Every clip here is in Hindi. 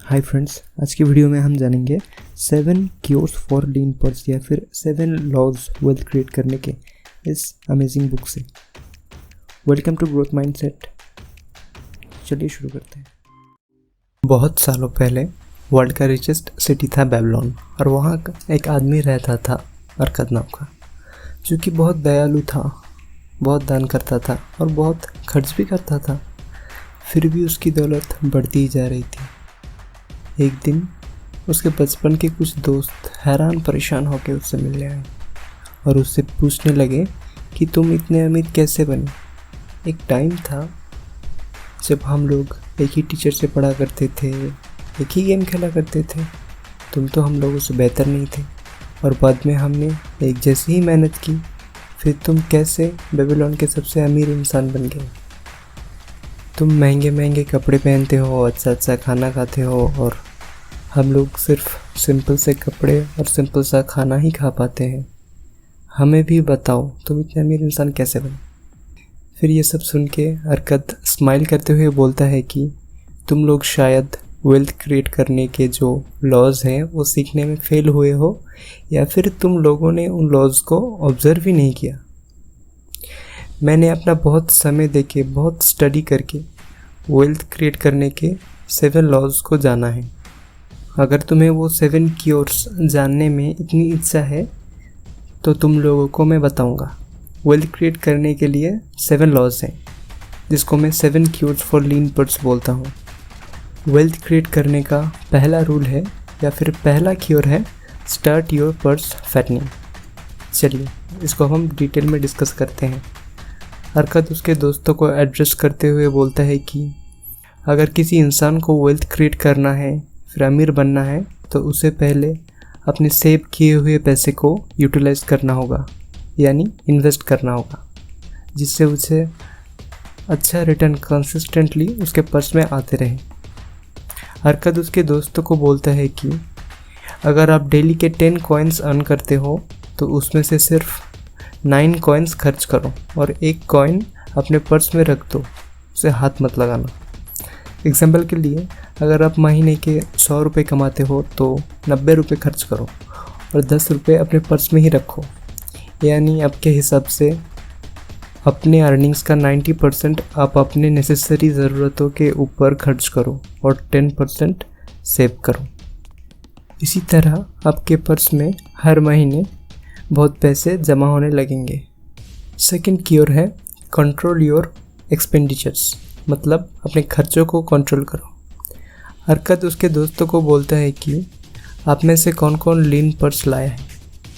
हाय फ्रेंड्स, आज की वीडियो में हम जानेंगे 7 क्योर्स फॉर लीन पर्स या फिर 7 लॉज वेल्थ क्रिएट करने के इस अमेजिंग बुक से। Welcome to growth mindset. चलिए शुरू करते हैं। बहुत सालों पहले वर्ल्ड का रिचेस्ट सिटी था बेबीलोन, और वहाँ एक आदमी रहता था अरकद नाम का, जो कि बहुत दयालु था, बहुत दान करता था और बहुत खर्च भी करता था। फिर भी उसकी दौलत बढ़ती ही जा रही थी। एक दिन उसके बचपन के कुछ दोस्त हैरान परेशान होकर उससे मिलने आए और उससे पूछने लगे कि तुम इतने अमीर कैसे बने। एक टाइम था जब हम लोग एक ही टीचर से पढ़ा करते थे, एक ही गेम खेला करते थे। तुम तो हम लोगों से बेहतर नहीं थे, और बाद में हमने एक जैसी ही मेहनत की। फिर तुम कैसे बेबीलोन के सबसे अमीर इंसान बन गए। तुम महंगे महंगे कपड़े पहनते हो, अच्छा अच्छा खाना खाते हो, और हम लोग सिर्फ सिंपल से कपड़े और सिंपल सा खाना ही खा पाते हैं। हमें भी बताओ तुम इतने अमीर इंसान कैसे बने। फिर ये सब सुन के अरकद स्माइल करते हुए बोलता है कि तुम लोग शायद वेल्थ क्रिएट करने के जो लॉज हैं वो सीखने में फेल हुए हो, या फिर तुम लोगों ने उन लॉज को ऑब्जर्व ही नहीं किया। मैंने अपना बहुत समय देके, बहुत स्टडी करके वेल्थ क्रिएट करने के 7 लॉज को जाना है। अगर तुम्हें वो 7 क्योर्स जानने में इतनी इच्छा है तो तुम लोगों को मैं बताऊंगा। वेल्थ क्रिएट करने के लिए 7 लॉज हैं, जिसको मैं 7 क्योर्स फॉर लीन पर्स बोलता हूँ। वेल्थ क्रिएट करने का पहला रूल है या फिर पहला क्योर है स्टार्ट योर पर्स फैटनिंग। चलिए इसको हम डिटेल में डिस्कस करते हैं। अरकद उसके दोस्तों को एड्रेस करते हुए बोलता है कि अगर किसी इंसान को वेल्थ क्रिएट करना है, फिर अमीर बनना है, तो उसे पहले अपने सेव किए हुए पैसे को यूटिलाइज करना होगा, यानी इन्वेस्ट करना होगा, जिससे उसे अच्छा रिटर्न कंसिस्टेंटली उसके पर्स में आते रहे। अरकद उसके दोस्तों को बोलता है कि अगर आप डेली के 10 कॉइन्स अर्न करते हो तो उसमें से सिर्फ 9 कॉइन्स खर्च करो और 1 कॉइन अपने पर्स में रख दो, उसे हाथ मत लगाना। एग्जाम्पल के लिए, अगर आप महीने के 100 रुपये कमाते हो तो 90 रुपये खर्च करो और 10 रुपये अपने पर्स में ही रखो, यानी आपके हिसाब से अपने अर्निंग्स का 90% आप अपने नेसेसरी ज़रूरतों के ऊपर खर्च करो और 10% सेव करो। इसी तरह आपके पर्स में हर महीने बहुत पैसे जमा होने लगेंगे। सेकंड क्योर है कंट्रोल योर एक्सपेंडिचर्स, मतलब अपने खर्चों को कंट्रोल करो। अरकद उसके दोस्तों को बोलता है कि आप में से कौन कौन लीन पर्स लाया है,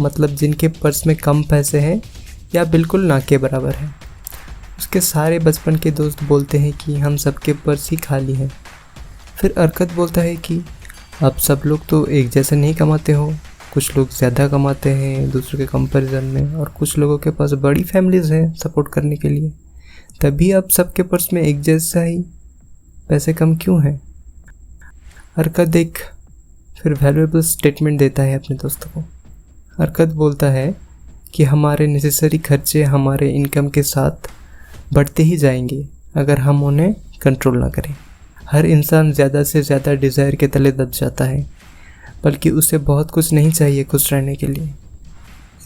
मतलब जिनके पर्स में कम पैसे हैं या बिल्कुल ना के बराबर है। उसके सारे बचपन के दोस्त बोलते हैं कि हम सबके पर्स ही खाली हैं। फिर अरकद बोलता है कि आप सब लोग तो एक जैसे नहीं कमाते हो, कुछ लोग ज़्यादा कमाते हैं दूसरों के कंपैरिजन में, और कुछ लोगों के पास बड़ी फैमिलीज़ हैं सपोर्ट करने के लिए, तभी आप सबके पर्स में एक जैसा ही पैसे कम क्यों हैं। अरकद एक फिर वैल्यूएबल स्टेटमेंट देता है अपने दोस्तों को। अरकद बोलता है कि हमारे नेसेसरी खर्चे हमारे इनकम के साथ बढ़ते ही जाएंगे अगर हम उन्हें कंट्रोल ना करें। हर इंसान ज़्यादा से ज़्यादा डिज़ायर के तले दब जाता है, बल्कि उसे बहुत कुछ नहीं चाहिए खुश रहने के लिए।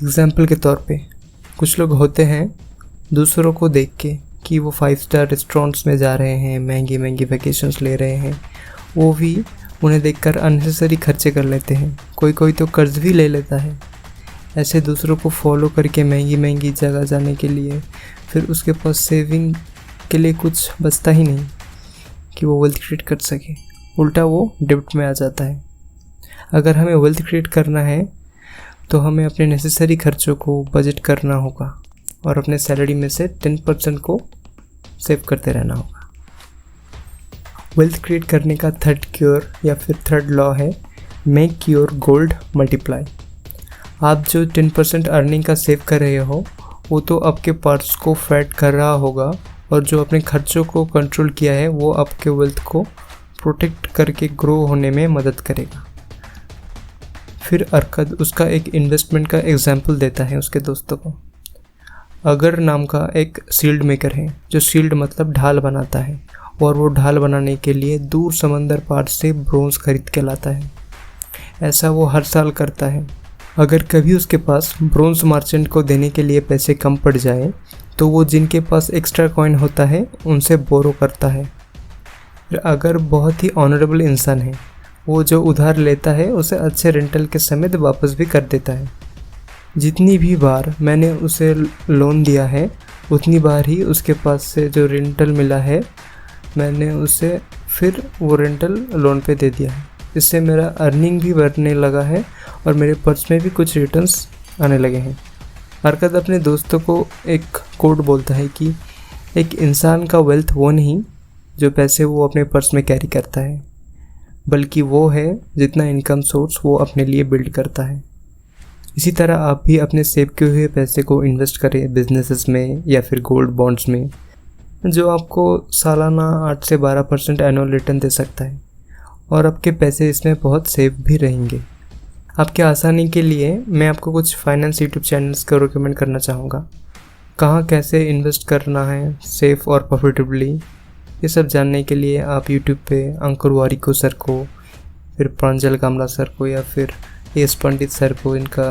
एग्जाम्पल के तौर पे कुछ लोग होते हैं दूसरों को देख के कि वो 5 स्टार रेस्टोरेंट्स में जा रहे हैं, महंगी महंगी वैकेशंस ले रहे हैं, वो भी उन्हें देखकर अननेसेसरी खर्चे कर लेते हैं। कोई कोई तो कर्ज भी ले लेता है। ऐसे दूसरों को फॉलो करके महंगी महंगी जगह जाने के लिए फिर उसके पास सेविंग के लिए कुछ बचता ही नहीं कि वो वेल्थ क्रिएट कर सके। उल्टा वो डेब्ट में आ जाता है। अगर हमें वेल्थ क्रिएट करना है तो हमें अपने नेसेसरी खर्चों को बजट करना होगा और अपने सैलरी में से 10% को सेव करते रहना होगा। वेल्थ क्रिएट करने का थर्ड क्योर या फिर थर्ड लॉ है मेक योर गोल्ड मल्टीप्लाई। आप जो 10% अर्निंग का सेव कर रहे हो वो तो आपके पर्स को फैट कर रहा होगा, और जो अपने खर्चों को कंट्रोल किया है वो आपके वेल्थ को प्रोटेक्ट करके ग्रो होने में मदद करेगा। फिर अरकद उसका एक इन्वेस्टमेंट का एग्जाम्पल देता है उसके दोस्तों को। अगर नाम का एक शील्ड मेकर है, जो शील्ड मतलब ढाल बनाता है, और वो ढाल बनाने के लिए दूर समंदर पार से ब्रोंज खरीद के लाता है। ऐसा वो हर साल करता है। अगर कभी उसके पास ब्रोंज मर्चेंट को देने के लिए पैसे कम पड़ जाए तो वो जिनके पास एक्स्ट्रा कॉइन होता है उनसे बोरो करता है। फिर अगर बहुत ही ऑनरेबल इंसान है, वो जो उधार लेता है उसे अच्छे रेंटल के समेत वापस भी कर देता है। जितनी भी बार मैंने उसे लोन दिया है उतनी बार ही उसके पास से जो रेंटल मिला है मैंने उसे फिर वो रेंटल लोन पे दे दिया है। इससे मेरा अर्निंग भी बढ़ने लगा है और मेरे पर्स में भी कुछ रिटर्न्स आने लगे हैं। अरकत अपने दोस्तों को एक कोट बोलता है कि एक इंसान का वेल्थ वो नहीं जो पैसे वो अपने पर्स में कैरी करता है, बल्कि वो है जितना इनकम सोर्स वो अपने लिए बिल्ड करता है। इसी तरह आप भी अपने सेव किए हुए पैसे को इन्वेस्ट करें बिजनेसेस में या फिर गोल्ड बॉन्ड्स में, जो आपको सालाना 8 से 12% एनुअल रिटर्न दे सकता है और आपके पैसे इसमें बहुत सेफ भी रहेंगे। आपके आसानी के लिए मैं आपको कुछ फाइनेंस यूट्यूब चैनल्स को रिकमेंड करना चाहूँगा। कहाँ कैसे इन्वेस्ट करना है सेफ और प्रॉफिटेबली, ये सब जानने के लिए आप यूट्यूब पे अंकुर वारिको सर को, फिर प्रांजल कामला सर को या फिर एस पंडित सर को, इनका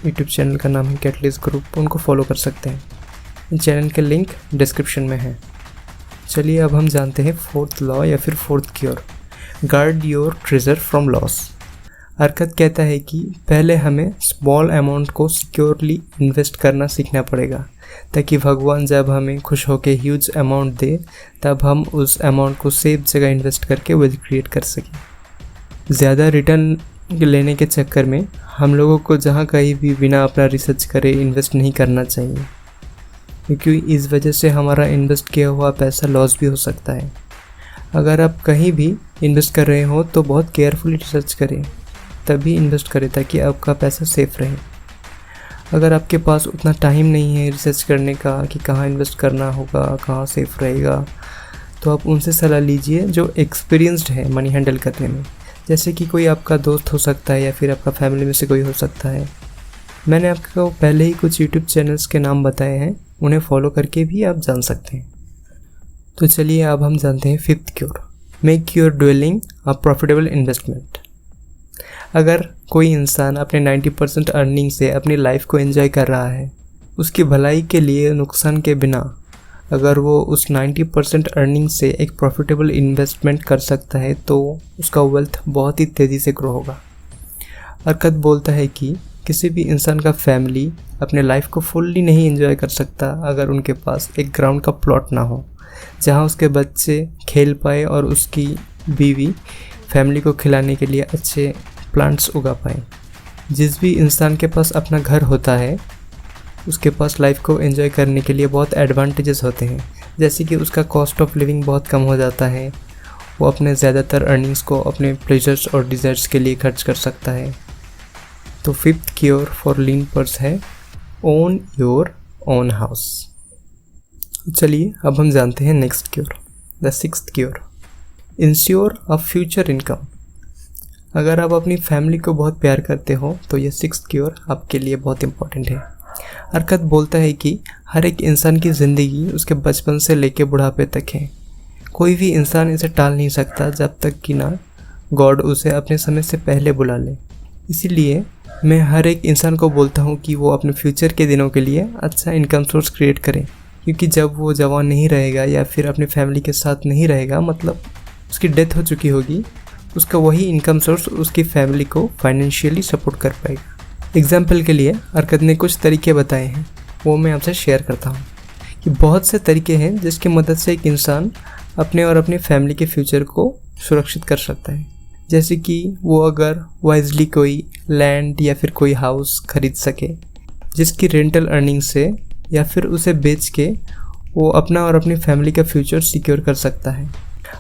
यूट्यूब चैनल का नाम है कैटलिस्ट ग्रुप, उनको फॉलो कर सकते हैं। इन चैनल के लिंक डिस्क्रिप्शन में है। चलिए अब हम जानते हैं फोर्थ लॉ या फिर fourth cure, guard your treasure from loss. Arkad कहता है कि पहले हमें स्मॉल अमाउंट को सिक्योरली इन्वेस्ट करना सीखना पड़ेगा, ताकि भगवान जब हमें खुश होकर ह्यूज अमाउंट दे तब हम उस अमाउंट को सेफ जगह इन्वेस्ट करके वेल्थ क्रिएट कर सकें। ज़्यादा रिटर्न लेने के चक्कर में हम लोगों को जहाँ कहीं भी बिना अपना रिसर्च करे इन्वेस्ट नहीं करना चाहिए, क्योंकि इस वजह से हमारा इन्वेस्ट किया हुआ पैसा लॉस भी हो सकता है। अगर आप कहीं भी इन्वेस्ट कर रहे हो तो बहुत केयरफुली रिसर्च करें, तभी इन्वेस्ट करें ताकि आपका पैसा सेफ रहे। अगर आपके पास उतना टाइम नहीं है रिसर्च करने का कि कहाँ इन्वेस्ट करना होगा, कहाँ सेफ रहेगा, तो आप उनसे सलाह लीजिए जो एक्सपीरियंस्ड है मनी हैंडल करने में। जैसे कि कोई आपका दोस्त हो सकता है या फिर आपका फैमिली में से कोई हो सकता है। मैंने आपको पहले ही कुछ यूट्यूब चैनल्स के नाम बताए हैं, उन्हें फॉलो करके भी आप जान सकते हैं। तो चलिए अब हम जानते हैं fifth cure, make your dwelling a profitable investment. अगर कोई इंसान अपने 90% अर्निंग से अपनी लाइफ को एंजॉय कर रहा है, उसकी भलाई के लिए नुकसान के बिना अगर वो उस 90% अर्निंग से एक प्रॉफिटेबल इन्वेस्टमेंट कर सकता है तो उसका वेल्थ बहुत ही तेज़ी से ग्रो होगा। अरकत बोलता है कि किसी भी इंसान का फैमिली अपने लाइफ को फुल्ली नहीं एंजॉय कर सकता अगर उनके पास एक ग्राउंड का प्लॉट ना हो जहाँ उसके बच्चे खेल पाए और उसकी बीवी फैमिली को खिलाने के लिए अच्छे प्लांट्स उगा पाए। जिस भी इंसान के पास अपना घर होता है उसके पास लाइफ को एंजॉय करने के लिए बहुत एडवांटेजेस होते हैं, जैसे कि उसका कॉस्ट ऑफ लिविंग बहुत कम हो जाता है, वो अपने ज़्यादातर अर्निंग्स को अपने प्लेजर्स और डिज़ायर्स के लिए खर्च कर सकता है। तो fifth cure for lean purse है ओन योर ओन हाउस। चलिए अब हम जानते हैं next cure, the sixth cure, ensure a future income. अगर आप अपनी फैमिली को बहुत प्यार करते हो तो ये सिक्स्थ क्योर आपके लिए बहुत इंपॉर्टेंट है। अरकत बोलता है कि हर एक इंसान की ज़िंदगी उसके बचपन से लेकर बुढ़ापे तक है। कोई भी इंसान इसे टाल नहीं सकता जब तक कि ना गॉड उसे अपने समय से पहले बुला ले। इसीलिए मैं हर एक इंसान को बोलता हूँ कि वो अपने फ्यूचर के दिनों के लिए अच्छा इनकम सोर्स क्रिएट करें, क्योंकि जब वो जवान नहीं रहेगा या फिर अपनी फैमिली के साथ नहीं रहेगा, मतलब उसकी डेथ हो चुकी होगी, उसका वही इनकम सोर्स उसकी फैमिली को फाइनेंशियली सपोर्ट कर पाएगा। एग्जाम्पल के लिए अरकत ने कुछ तरीके बताए हैं, वो मैं आपसे शेयर करता हूँ कि बहुत से तरीके हैं जिसकी मदद से एक इंसान अपने और अपनी फैमिली के फ्यूचर को सुरक्षित कर सकता है। जैसे कि वो अगर वाइजली कोई लैंड या फिर कोई हाउस खरीद सके जिसकी रेंटल अर्निंग से, या फिर उसे बेच के वो अपना और अपनी फैमिली का फ्यूचर सिक्योर कर सकता है।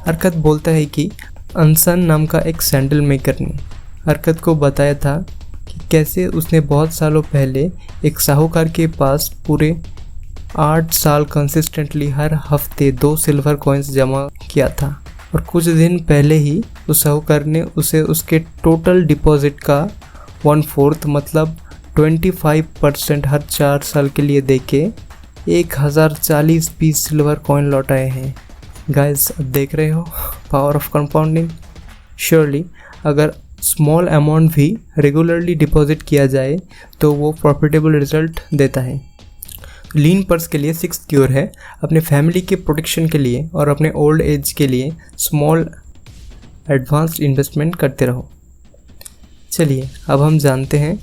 अरकत बोलता है कि अनसन नाम का एक सैंडल मेकर ने अरकत को बताया था कि कैसे उसने बहुत सालों पहले एक साहूकार के पास पूरे 8 साल कंसिस्टेंटली हर हफ्ते 2 सिल्वर कॉइन्स जमा किया था, और कुछ दिन पहले ही उस साहूकार ने उसे उसके टोटल डिपॉजिट का 1/4 मतलब 25% हर 4 साल के लिए देके 1040 पीस सिल्वर कॉइन लौटाए हैं। गाइस, अब देख रहे हो पावर ऑफ कंपाउंडिंग। श्योरली अगर स्मॉल अमाउंट भी रेगुलरली डिपॉजिट किया जाए तो वो प्रॉफिटेबल रिजल्ट देता है। लीन पर्स के लिए 6th क्योर है अपने फैमिली के प्रोटेक्शन के लिए और अपने ओल्ड एज के लिए स्मॉल एडवांस्ड इन्वेस्टमेंट करते रहो। चलिए अब हम जानते हैं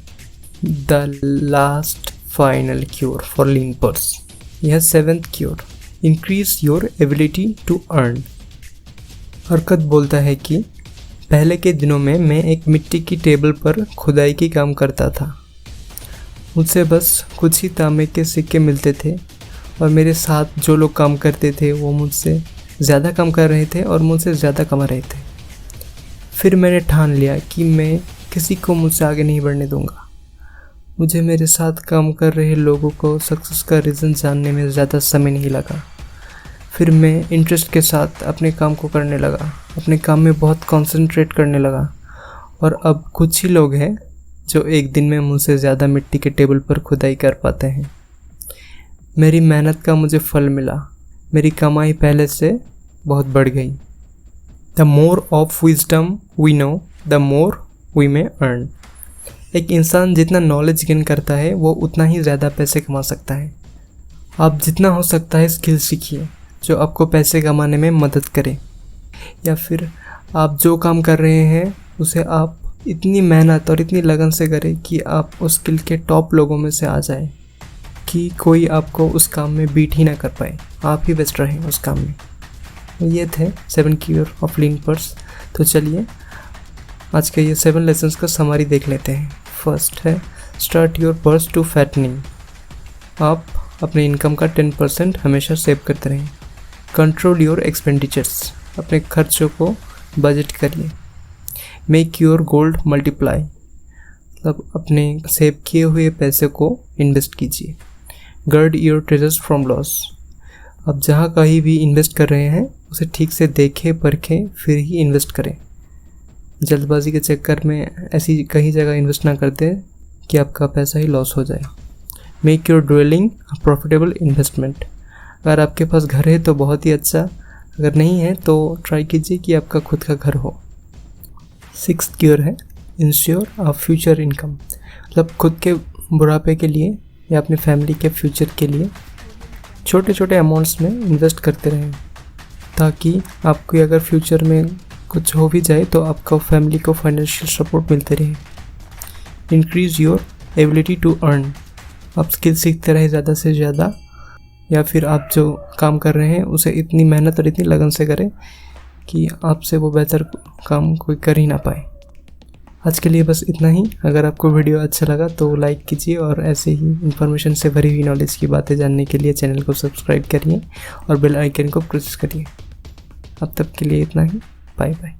the last final cure for lean purse. यह 7th cure, increase your ability to earn. हरकत बोलता है कि पहले के दिनों में मैं एक मिट्टी की टेबल पर खुदाई की काम करता था। मुझसे बस कुछ ही तांबे के सिक्के मिलते थे और मेरे साथ जो लोग काम करते थे वो मुझसे ज़्यादा काम कर रहे थे और मुझसे ज़्यादा कमा रहे थे। फिर मैंने ठान लिया कि मैं किसी को मुझसे आगे नहीं बढ़ने दूंगा। मुझे मेरे साथ काम कर रहे लोगों को सक्सेस का रीज़न जानने में ज़्यादा समय नहीं लगा। फिर मैं इंटरेस्ट के साथ अपने काम को करने लगा, अपने काम में बहुत कंसंट्रेट करने लगा। और अब कुछ ही लोग हैं जो एक दिन में मुझसे ज़्यादा मिट्टी के टेबल पर खुदाई कर पाते हैं। मेरी मेहनत का मुझे फल मिला, मेरी कमाई पहले से बहुत बढ़ गई। The more of wisdom we know the more we may earn. एक इंसान जितना नॉलेज गेन करता है वो उतना ही ज़्यादा पैसे कमा सकता है। आप जितना हो सकता है स्किल सीखिए जो आपको पैसे कमाने में मदद करे, या फिर आप जो काम कर रहे हैं उसे आप इतनी मेहनत और इतनी लगन से करें कि आप उस स्किल के टॉप लोगों में से आ जाए, कि कोई आपको उस काम में बीट ही ना कर पाए, आप ही बेस्ट रहें उस काम में। ये थे 7 क्योर ऑफ लीन पर्स। तो चलिए आज के ये 7 लेसन्स का समरी देख लेते हैं। फर्स्ट है start your purse to fattening. आप अपने इनकम का 10% हमेशा सेव करते रहें। कंट्रोल योर एक्सपेंडिचर्स, अपने खर्चों को बजट करिए। मेक योर गोल्ड मल्टीप्लाई, मतलब अपने सेव किए हुए पैसे को इन्वेस्ट कीजिए। Guard your treasures from loss, अब जहाँ कहीं भी इन्वेस्ट कर रहे हैं उसे ठीक से देखें परखें फिर ही इन्वेस्ट करें। जल्दबाजी के चक्कर में ऐसी कहीं जगह इन्वेस्ट ना करते कि आपका पैसा ही लॉस हो जाए। Make your dwelling profitable investment, अगर आपके पास घर है तो बहुत ही अच्छा, अगर नहीं है तो ट्राई कीजिए कि आपका खुद का घर हो। 6th क्योर है इंश्योर अ फ्यूचर इनकम, मतलब खुद के बुढ़ापे के लिए या अपने फैमिली के फ्यूचर के लिए छोटे छोटे अमाउंट्स में इन्वेस्ट करते रहें, ताकि आपको अगर फ्यूचर में कुछ हो भी जाए तो आपको फैमिली को फाइनेंशियल सपोर्ट मिलते रहे। Increase your ability to earn, आप स्किल सीखते रहे ज़्यादा से ज़्यादा, या फिर आप जो काम कर रहे हैं उसे इतनी मेहनत और इतनी लगन से करें कि आपसे वो बेहतर काम कोई कर ही ना पाए। आज के लिए बस इतना ही। अगर आपको वीडियो अच्छा लगा तो लाइक कीजिए और ऐसे ही इन्फॉर्मेशन से भरी हुई नॉलेज की बातें जानने के लिए चैनल को सब्सक्राइब करिए और बेल आइकन को प्रेस करिए। अब तक के लिए इतना ही। Bye bye.